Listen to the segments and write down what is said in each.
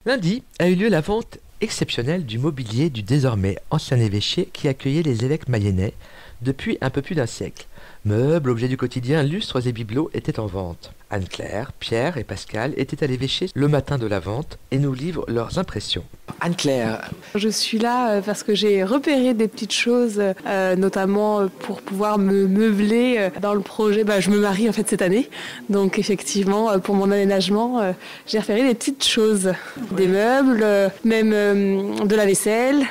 Lundi a eu lieu la vente exceptionnelle du mobilier du désormais ancien évêché qui accueillait les évêques mayennais depuis un peu plus d'un siècle. Meubles, objets du quotidien, lustres et bibelots étaient en vente. Anne-Claire, Pierre et Pascal étaient à l'évêché le matin de la vente et nous livrent leurs impressions. Anne-Claire. Je suis là parce que j'ai repéré des petites choses, notamment pour pouvoir me meubler dans le projet. Je me marie en fait cette année, donc effectivement pour mon aménagement, j'ai repéré des petites choses, des meubles, même de la vaisselle.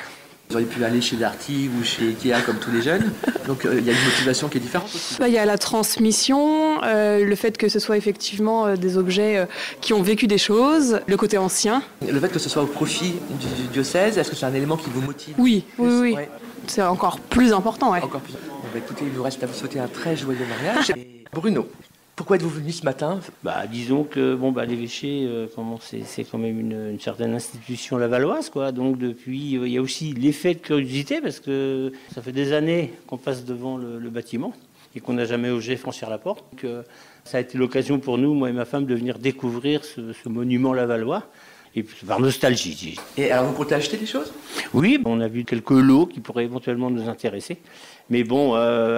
Vous auriez pu aller chez Darty ou chez Ikea comme tous les jeunes, donc il y a une motivation qui est différente aussi. Il y a la transmission, le fait que ce soit effectivement des objets qui ont vécu des choses, le côté ancien. Le fait que ce soit au profit du diocèse, est-ce que c'est un élément qui vous motive? Oui. Ouais. C'est encore plus important. Ouais. Encore plus. Écoutez, il nous reste à vous souhaiter un très joyeux mariage. Et Bruno, pourquoi êtes-vous venu ce matin? Disons que l'évêché, c'est quand même une certaine institution lavalloise, quoi. Donc depuis, il y a aussi l'effet de curiosité parce que ça fait des années qu'on passe devant le bâtiment et qu'on n'a jamais osé franchir la porte. Donc, ça a été l'occasion pour nous, moi et ma femme, de venir découvrir ce monument lavallois. Et puis, par nostalgie. Et alors, vous comptez acheter des choses? Oui, on a vu quelques lots qui pourraient éventuellement nous intéresser. Mais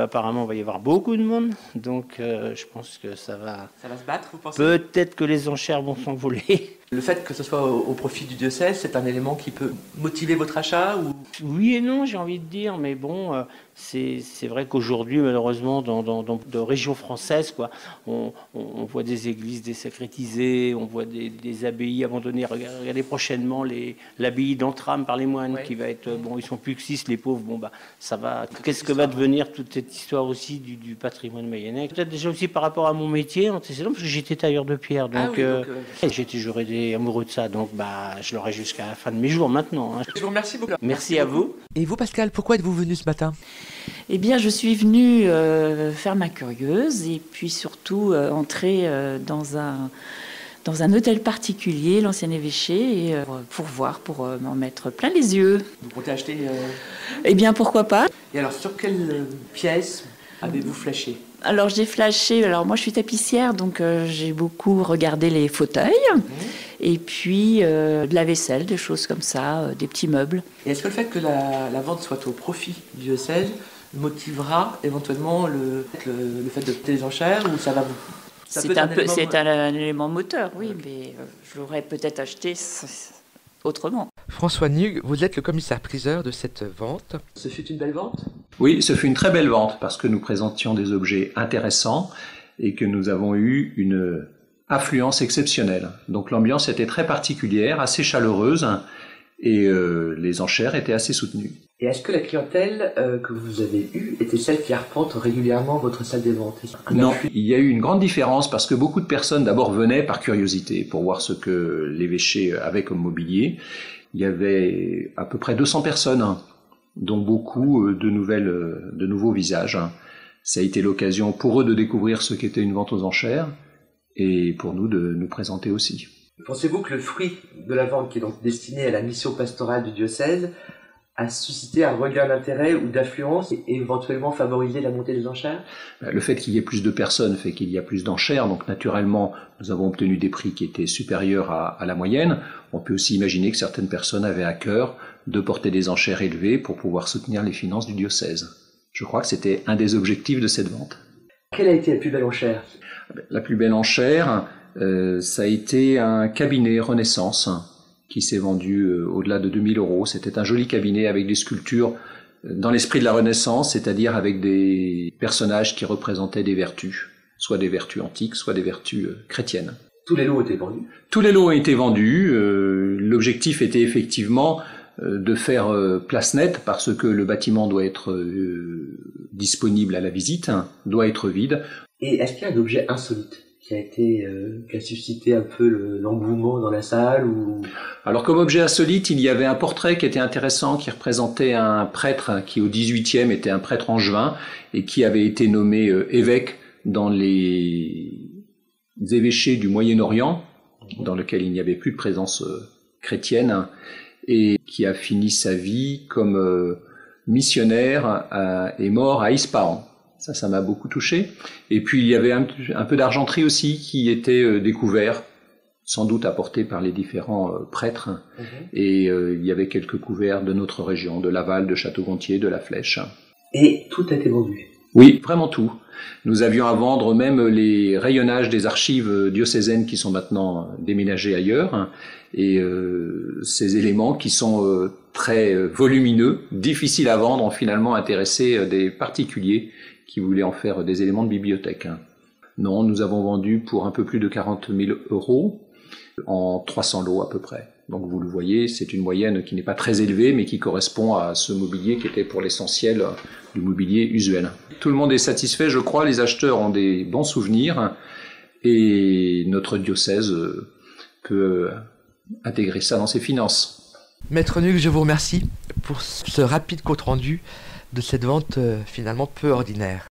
apparemment, il va y avoir beaucoup de monde. Donc, je pense que ça va... Ça va se battre, vous pensez? Peut-être que les enchères vont s'envoler. Le fait que ce soit au profit du diocèse, c'est un élément qui peut motiver votre achat ou... Oui et non, j'ai envie de dire. Mais c'est vrai qu'aujourd'hui, malheureusement, dans de régions françaises, on voit des églises désacrétisées, on voit des abbayes abandonnées. Regardez prochainement l'abbaye d'Entrammes par les moines, qui va être... ils sont plus que 6, les pauvres. Ça va... Qu'est-ce que va devenir toute cette histoire aussi du patrimoine mayennais? Peut-être déjà aussi par rapport à mon métier antécédent, parce que j'étais tailleur de pierre. Donc, j'aurais été amoureux de ça, donc je l'aurai jusqu'à la fin de mes jours maintenant. Je vous remercie beaucoup. Merci à vous. Et vous, Pascal, pourquoi êtes-vous venu ce matin? Eh bien, je suis venue faire ma curieuse et puis surtout entrer dans un hôtel particulier, l'ancien évêché, et pour voir, pour m'en mettre plein les yeux. Vous comptez acheter Eh bien, pourquoi pas. Et alors, sur quelle pièce avez-vous flashé? Alors, j'ai flashé. Alors, moi, je suis tapissière, donc j'ai beaucoup regardé les fauteuils. Et puis de la vaisselle, des choses comme ça, des petits meubles. Et est-ce que le fait que la vente soit au profit du diocèse motivera éventuellement le fait de péter les enchères, ou ça va vous... C'est un élément moteur, oui, mais je l'aurais peut-être acheté autrement. François Nug, vous êtes le commissaire-priseur de cette vente. Ce fut une belle vente? Oui, ce fut une très belle vente parce que nous présentions des objets intéressants et que nous avons eu une affluence exceptionnelle. Donc l'ambiance était très particulière, assez chaleureuse et les enchères étaient assez soutenues. Et est-ce que la clientèle que vous avez eue était celle qui arpente régulièrement votre salle des ventes? Non, il y a eu une grande différence parce que beaucoup de personnes d'abord venaient par curiosité pour voir ce que l'évêché avait comme mobilier. Il y avait à peu près 200 personnes, dont beaucoup de nouveaux visages. Ça a été l'occasion pour eux de découvrir ce qu'était une vente aux enchères et pour nous de nous présenter aussi. Pensez-vous que le fruit de la vente, qui est donc destiné à la mission pastorale du diocèse, a suscité un regain d'intérêt ou d'affluence et éventuellement favorisé la montée des enchères? Le fait qu'il y ait plus de personnes fait qu'il y a plus d'enchères, donc naturellement nous avons obtenu des prix qui étaient supérieurs à la moyenne. On peut aussi imaginer que certaines personnes avaient à cœur de porter des enchères élevées pour pouvoir soutenir les finances du diocèse. Je crois que c'était un des objectifs de cette vente. Quelle a été la plus belle enchère? La plus belle enchère, ça a été un cabinet Renaissance qui s'est vendu au-delà de 2000 €. C'était un joli cabinet avec des sculptures dans l'esprit de la Renaissance, c'est-à-dire avec des personnages qui représentaient des vertus, soit des vertus antiques, soit des vertus chrétiennes. Tous les lots ont été vendus? Tous les lots ont été vendus. L'objectif était effectivement de faire place nette parce que le bâtiment doit être disponible à la visite, doit être vide. Et est-ce qu'il y a un objet insolite qui a suscité un peu l'engouement dans la salle ou... Alors comme objet insolite, il y avait un portrait qui était intéressant, qui représentait un prêtre qui au XVIIIe était un prêtre angevin et qui avait été nommé évêque dans les évêchés du Moyen-Orient, dans lequel il n'y avait plus de présence chrétienne, et qui a fini sa vie comme missionnaire et mort à Ispahan. Ça m'a beaucoup touché. Et puis il y avait un peu d'argenterie aussi qui était découvert sans doute apportés par les différents prêtres. Et il y avait quelques couverts de notre région, de Laval, de Château-Gontier, de La Flèche. Et tout a été vendu? Oui, vraiment tout. Nous avions à vendre même les rayonnages des archives diocésaines qui sont maintenant déménagés ailleurs. Et ces éléments qui sont très volumineux, difficiles à vendre, ont finalement intéressé des particuliers qui voulaient en faire des éléments de bibliothèque. Non, nous avons vendu pour un peu plus de 40 000 € en 300 lots à peu près. Donc vous le voyez, c'est une moyenne qui n'est pas très élevée, mais qui correspond à ce mobilier qui était pour l'essentiel du mobilier usuel. Tout le monde est satisfait, je crois, les acheteurs ont des bons souvenirs, et notre diocèse peut intégrer ça dans ses finances. Maître Nuc, je vous remercie pour ce rapide compte-rendu de cette vente finalement peu ordinaire.